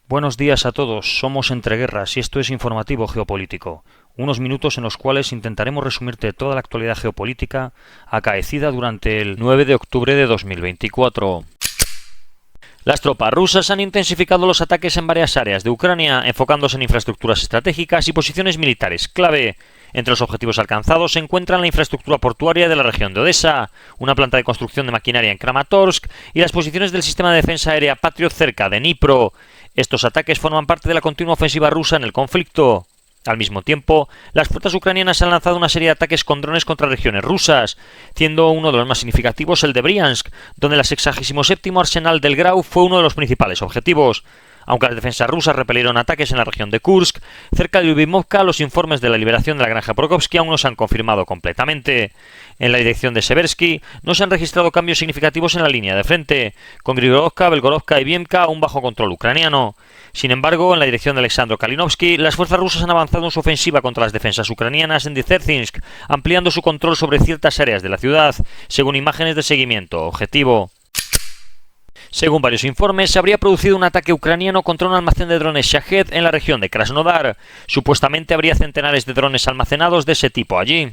Buenos días a todos, somos Entre Guerras y esto es Informativo Geopolítico, unos minutos en los cuales intentaremos resumirte toda la actualidad geopolítica acaecida durante el 9 de octubre de 2024. Las tropas rusas han intensificado los ataques en varias áreas de Ucrania, enfocándose en infraestructuras estratégicas y posiciones militares clave. Entre los objetivos alcanzados se encuentran la infraestructura portuaria de la región de Odessa, una planta de construcción de maquinaria en Kramatorsk y las posiciones del sistema de defensa aérea Patriot cerca de Dnipro. Estos ataques forman parte de la continua ofensiva rusa en el conflicto. Al mismo tiempo, las fuerzas ucranianas han lanzado una serie de ataques con drones contra regiones rusas, siendo uno de los más significativos el de Briansk, donde el 67º arsenal del Grau fue uno de los principales objetivos. Aunque las defensas rusas repelieron ataques en la región de Kursk, cerca de Lyubimovka, los informes de la liberación de la granja Prokopsky aún no se han confirmado completamente. En la dirección de Seversky no se han registrado cambios significativos en la línea de frente, con Grigorovka, Belgorovka y Viemka aún bajo control ucraniano. Sin embargo, en la dirección de Alexandro Kalinovsky, las fuerzas rusas han avanzado en su ofensiva contra las defensas ucranianas en Dzerzhinsk, ampliando su control sobre ciertas áreas de la ciudad, según imágenes de seguimiento objetivo. Según varios informes, se habría producido un ataque ucraniano contra un almacén de drones Shahed en la región de Krasnodar. Supuestamente habría centenares de drones almacenados de ese tipo allí.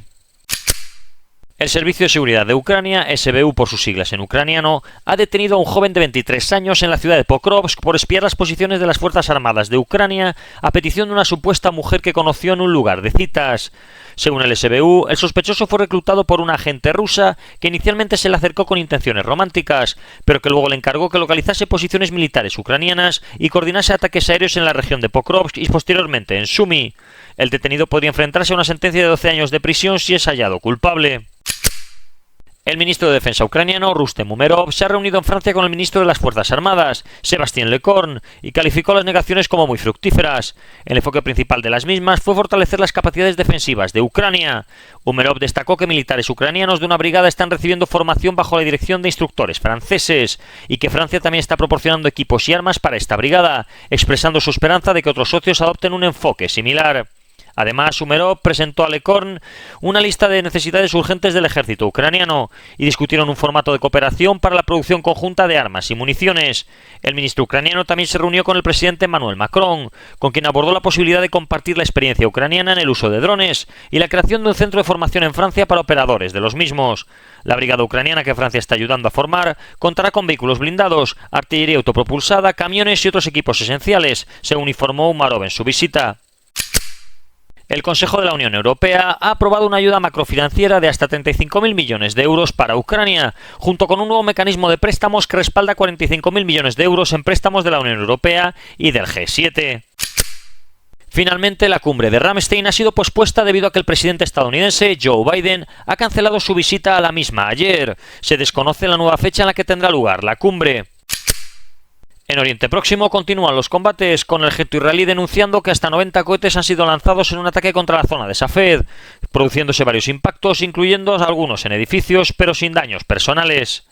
El Servicio de Seguridad de Ucrania, SBU por sus siglas en ucraniano, ha detenido a un joven de 23 años en la ciudad de Pokrovsk por espiar las posiciones de las Fuerzas Armadas de Ucrania a petición de una supuesta mujer que conoció en un lugar de citas. Según el SBU, el sospechoso fue reclutado por una agente rusa que inicialmente se le acercó con intenciones románticas, pero que luego le encargó que localizase posiciones militares ucranianas y coordinase ataques aéreos en la región de Pokrovsk y posteriormente en Sumy. El detenido podría enfrentarse a una sentencia de 12 años de prisión si es hallado culpable. El ministro de Defensa ucraniano, Rustem Umerov, se ha reunido en Francia con el ministro de las Fuerzas Armadas, Sébastien Lecornu, y calificó las negaciones como muy fructíferas. El enfoque principal de las mismas fue fortalecer las capacidades defensivas de Ucrania. Umerov destacó que militares ucranianos de una brigada están recibiendo formación bajo la dirección de instructores franceses, y que Francia también está proporcionando equipos y armas para esta brigada, expresando su esperanza de que otros socios adopten un enfoque similar. Además, Umerov presentó a Lecornu una lista de necesidades urgentes del ejército ucraniano y discutieron un formato de cooperación para la producción conjunta de armas y municiones. El ministro ucraniano también se reunió con el presidente Emmanuel Macron, con quien abordó la posibilidad de compartir la experiencia ucraniana en el uso de drones y la creación de un centro de formación en Francia para operadores de los mismos. La brigada ucraniana que Francia está ayudando a formar contará con vehículos blindados, artillería autopropulsada, camiones y otros equipos esenciales, según informó Umerov en su visita. El Consejo de la Unión Europea ha aprobado una ayuda macrofinanciera de hasta 35.000 millones de euros para Ucrania, junto con un nuevo mecanismo de préstamos que respalda 45.000 millones de euros en préstamos de la Unión Europea y del G7. Finalmente, la cumbre de Ramstein ha sido pospuesta debido a que el presidente estadounidense, Joe Biden, ha cancelado su visita a la misma ayer. Se desconoce la nueva fecha en la que tendrá lugar la cumbre. En Oriente Próximo continúan los combates, con el ejército israelí denunciando que hasta 90 cohetes han sido lanzados en un ataque contra la zona de Safed, produciéndose varios impactos, incluyendo algunos en edificios, pero sin daños personales.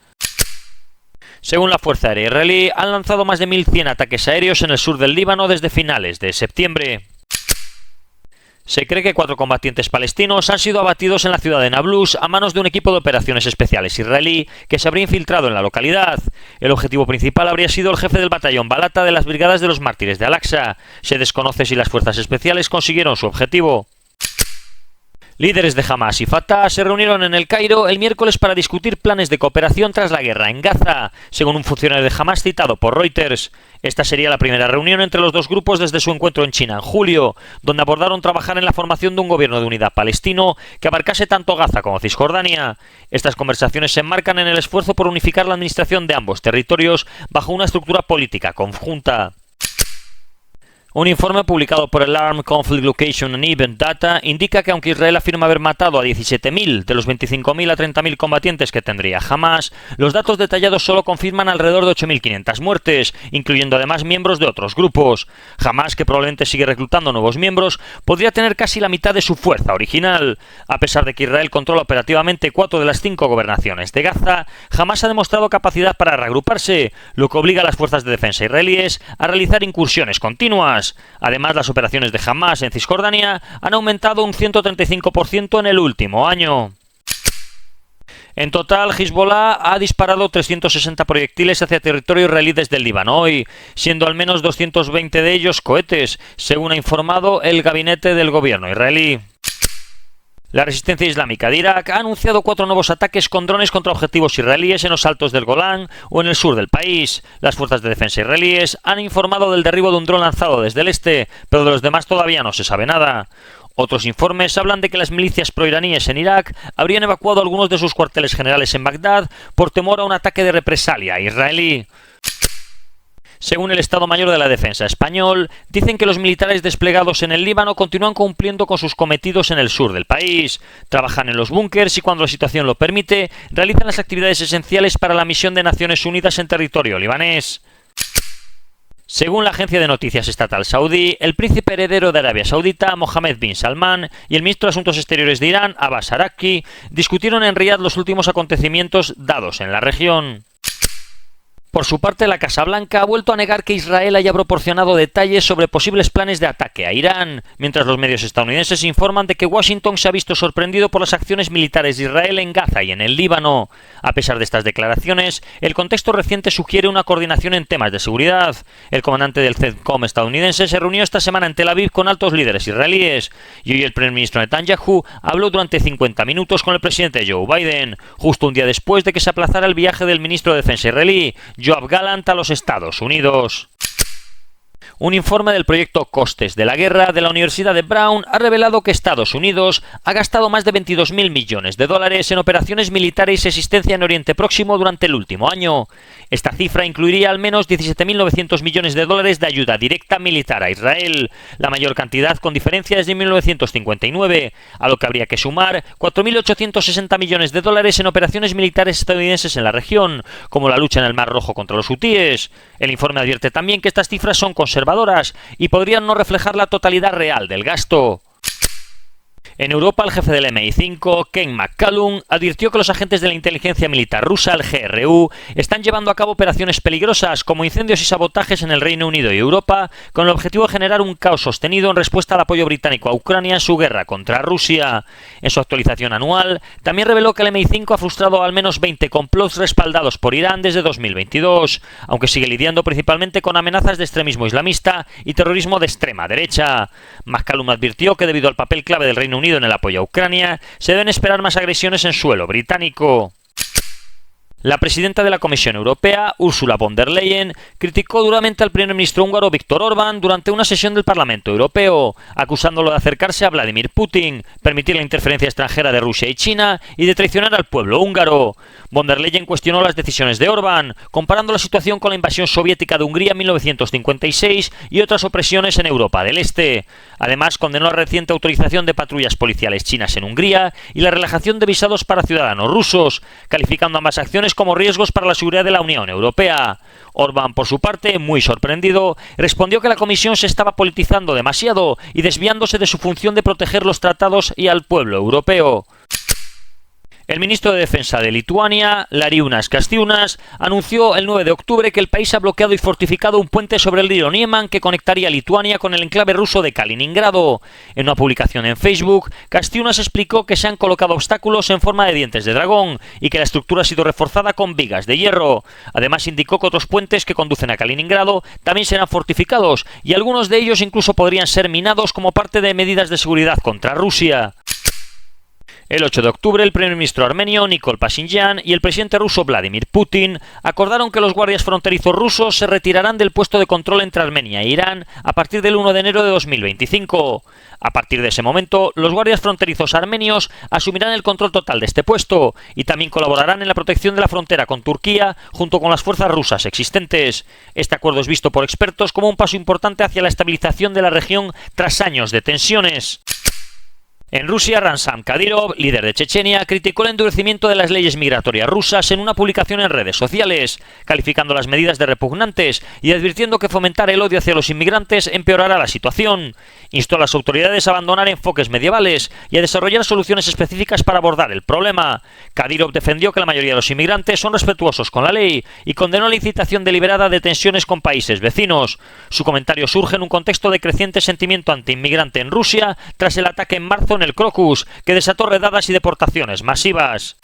Según la Fuerza Aérea israelí, han lanzado más de 1.100 ataques aéreos en el sur del Líbano desde finales de septiembre. Se cree que 4 combatientes palestinos han sido abatidos en la ciudad de Nablus a manos de un equipo de operaciones especiales israelí que se habría infiltrado en la localidad. El objetivo principal habría sido el jefe del batallón Balata de las Brigadas de los Mártires de Al-Aqsa. Se desconoce si las fuerzas especiales consiguieron su objetivo. Líderes de Hamas y Fatah se reunieron en El Cairo el miércoles para discutir planes de cooperación tras la guerra en Gaza, según un funcionario de Hamas citado por Reuters. Esta sería la primera reunión entre los dos grupos desde su encuentro en China en julio, donde abordaron trabajar en la formación de un gobierno de unidad palestino que abarcase tanto Gaza como Cisjordania. Estas conversaciones se enmarcan en el esfuerzo por unificar la administración de ambos territorios bajo una estructura política conjunta. Un informe publicado por el Armed Conflict Location and Event Data indica que aunque Israel afirma haber matado a 17.000 de los 25.000 a 30.000 combatientes que tendría Hamas, los datos detallados solo confirman alrededor de 8.500 muertes, incluyendo además miembros de otros grupos. Hamas, que probablemente sigue reclutando nuevos miembros, podría tener casi la mitad de su fuerza original. A pesar de que Israel controla operativamente 4 de las 5 gobernaciones de Gaza, Hamas ha demostrado capacidad para reagruparse, lo que obliga a las fuerzas de defensa israelíes a realizar incursiones continuas. Además, las operaciones de Hamas en Cisjordania han aumentado un 135% en el último año. En total, Hezbollah ha disparado 360 proyectiles hacia territorio israelí desde el Líbano hoy, siendo al menos 220 de ellos cohetes, según ha informado el gabinete del gobierno israelí. La resistencia islámica de Irak ha anunciado 4 nuevos ataques con drones contra objetivos israelíes en los altos del Golán o en el sur del país. Las fuerzas de defensa israelíes han informado del derribo de un dron lanzado desde el este, pero de los demás todavía no se sabe nada. Otros informes hablan de que las milicias proiraníes en Irak habrían evacuado algunos de sus cuarteles generales en Bagdad por temor a un ataque de represalia israelí. Según el Estado Mayor de la Defensa español, dicen que los militares desplegados en el Líbano continúan cumpliendo con sus cometidos en el sur del país. Trabajan en los búnkers y, cuando la situación lo permite, realizan las actividades esenciales para la misión de Naciones Unidas en territorio libanés. Según la agencia de noticias estatal saudí, el príncipe heredero de Arabia Saudita, Mohammed bin Salman, y el ministro de Asuntos Exteriores de Irán, Abbas Araqchi, discutieron en Riad los últimos acontecimientos dados en la región. Por su parte, la Casa Blanca ha vuelto a negar que Israel haya proporcionado detalles sobre posibles planes de ataque a Irán, mientras los medios estadounidenses informan de que Washington se ha visto sorprendido por las acciones militares de Israel en Gaza y en el Líbano. A pesar de estas declaraciones, el contexto reciente sugiere una coordinación en temas de seguridad. El comandante del CENTCOM estadounidense se reunió esta semana en Tel Aviv con altos líderes israelíes, y hoy el primer ministro Netanyahu habló durante 50 minutos con el presidente Joe Biden, justo un día después de que se aplazara el viaje del ministro de Defensa israelí, Yoav Gallant, a los Estados Unidos. Un informe del proyecto Costes de la Guerra de la Universidad de Brown ha revelado que Estados Unidos ha gastado más de 22.000 millones de dólares en operaciones militares y asistencia en Oriente Próximo durante el último año. Esta cifra incluiría al menos 17.900 millones de dólares de ayuda directa militar a Israel, la mayor cantidad con diferencia desde 1959, a lo que habría que sumar 4.860 millones de dólares en operaciones militares estadounidenses en la región, como la lucha en el Mar Rojo contra los hutíes. El informe advierte también que estas cifras son conservadoras y podrían no reflejar la totalidad real del gasto. En Europa, el jefe del MI5, Ken McCallum, advirtió que los agentes de la inteligencia militar rusa, el GRU, están llevando a cabo operaciones peligrosas como incendios y sabotajes en el Reino Unido y Europa, con el objetivo de generar un caos sostenido en respuesta al apoyo británico a Ucrania en su guerra contra Rusia. En su actualización anual, también reveló que el MI5 ha frustrado al menos 20 complots respaldados por Irán desde 2022, aunque sigue lidiando principalmente con amenazas de extremismo islamista y terrorismo de extrema derecha. McCallum advirtió que, debido al papel clave del Reino Unido en el apoyo a Ucrania, se deben esperar más agresiones en suelo británico. La presidenta de la Comisión Europea, Ursula von der Leyen, criticó duramente al primer ministro húngaro Viktor Orbán durante una sesión del Parlamento Europeo, acusándolo de acercarse a Vladimir Putin, permitir la interferencia extranjera de Rusia y China y de traicionar al pueblo húngaro. Von der Leyen cuestionó las decisiones de Orbán, comparando la situación con la invasión soviética de Hungría en 1956 y otras opresiones en Europa del Este. Además, condenó la reciente autorización de patrullas policiales chinas en Hungría y la relajación de visados para ciudadanos rusos, calificando ambas acciones como riesgos para la seguridad de la Unión Europea. Orbán, por su parte, muy sorprendido, respondió que la Comisión se estaba politizando demasiado y desviándose de su función de proteger los tratados y al pueblo europeo. El ministro de Defensa de Lituania, Laurynas Kasčiūnas, anunció el 9 de octubre que el país ha bloqueado y fortificado un puente sobre el río Nieman que conectaría Lituania con el enclave ruso de Kaliningrado. En una publicación en Facebook, Kasčiūnas explicó que se han colocado obstáculos en forma de dientes de dragón y que la estructura ha sido reforzada con vigas de hierro. Además, indicó que otros puentes que conducen a Kaliningrado también serán fortificados y algunos de ellos incluso podrían ser minados como parte de medidas de seguridad contra Rusia. El 8 de octubre, el primer ministro armenio Nikol Pashinyan y el presidente ruso Vladimir Putin acordaron que los guardias fronterizos rusos se retirarán del puesto de control entre Armenia e Irán a partir del 1 de enero de 2025. A partir de ese momento, los guardias fronterizos armenios asumirán el control total de este puesto y también colaborarán en la protección de la frontera con Turquía junto con las fuerzas rusas existentes. Este acuerdo es visto por expertos como un paso importante hacia la estabilización de la región tras años de tensiones. En Rusia, Ramzan Kadyrov, líder de Chechenia, criticó el endurecimiento de las leyes migratorias rusas en una publicación en redes sociales, calificando las medidas de repugnantes y advirtiendo que fomentar el odio hacia los inmigrantes empeorará la situación. Instó a las autoridades a abandonar enfoques medievales y a desarrollar soluciones específicas para abordar el problema. Kadyrov defendió que la mayoría de los inmigrantes son respetuosos con la ley y condenó la incitación deliberada de tensiones con países vecinos. Su comentario surge en un contexto de creciente sentimiento antiinmigrante en Rusia tras el ataque en marzo en el Crocus, que desató redadas y deportaciones masivas.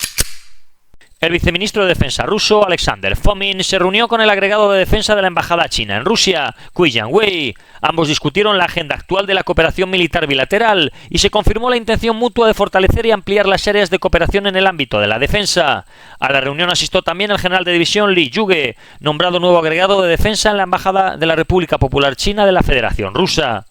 El viceministro de Defensa ruso, Alexander Fomin, se reunió con el agregado de defensa de la embajada china en Rusia, Cui Jianwei. Ambos discutieron la agenda actual de la cooperación militar bilateral y se confirmó la intención mutua de fortalecer y ampliar las áreas de cooperación en el ámbito de la defensa. A la reunión asistió también el general de división Li Yuge, nombrado nuevo agregado de defensa en la embajada de la República Popular China de la Federación Rusa.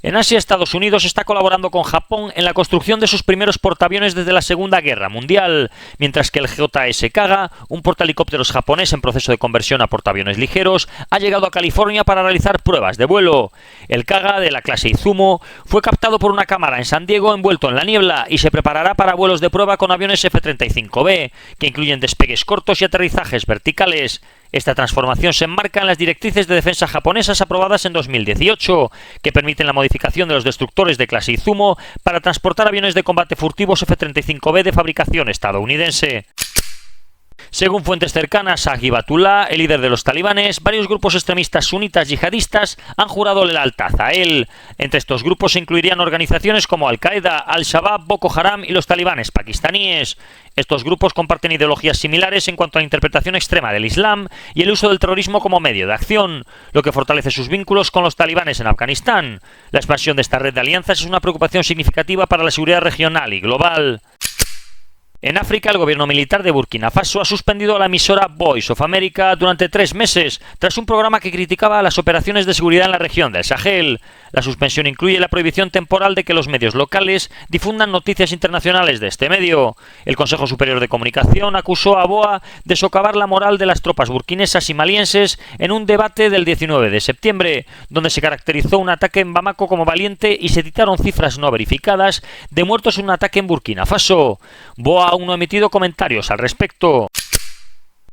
En Asia, Estados Unidos está colaborando con Japón en la construcción de sus primeros portaaviones desde la Segunda Guerra Mundial, mientras que el JS Kaga, un portahelicópteros japonés en proceso de conversión a portaaviones ligeros, ha llegado a California para realizar pruebas de vuelo. El Kaga, de la clase Izumo, fue captado por una cámara en San Diego envuelto en la niebla y se preparará para vuelos de prueba con aviones F-35B, que incluyen despegues cortos y aterrizajes verticales. Esta transformación se enmarca en las directrices de defensa japonesas aprobadas en 2018, que permiten la modificación de los destructores de clase Izumo para transportar aviones de combate furtivos F-35B de fabricación estadounidense. Según fuentes cercanas a Hibatullah, el líder de los talibanes, varios grupos extremistas sunitas yihadistas han jurado lealtad a él. Entre estos grupos se incluirían organizaciones como Al-Qaeda, Al-Shabaab, Boko Haram y los talibanes pakistaníes. Estos grupos comparten ideologías similares en cuanto a la interpretación extrema del Islam y el uso del terrorismo como medio de acción, lo que fortalece sus vínculos con los talibanes en Afganistán. La expansión de esta red de alianzas es una preocupación significativa para la seguridad regional y global. En África, el gobierno militar de Burkina Faso ha suspendido la emisora Voice of America durante 3 meses, tras un programa que criticaba las operaciones de seguridad en la región del Sahel. La suspensión incluye la prohibición temporal de que los medios locales difundan noticias internacionales de este medio. El Consejo Superior de Comunicación acusó a BOA de socavar la moral de las tropas burkinesas y malienses en un debate del 19 de septiembre, donde se caracterizó un ataque en Bamako como valiente y se citaron cifras no verificadas de muertos en un ataque en Burkina Faso. BOA aún no ha emitido comentarios al respecto.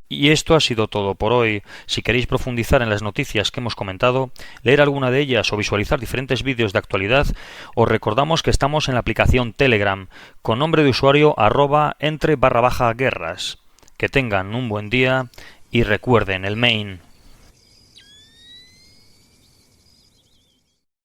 Y esto ha sido todo por hoy. Si queréis profundizar en las noticias que hemos comentado, leer alguna de ellas o visualizar diferentes vídeos de actualidad, os recordamos que estamos en la aplicación Telegram, con nombre de usuario @entre_guerras. Que tengan un buen día y recuerden el main.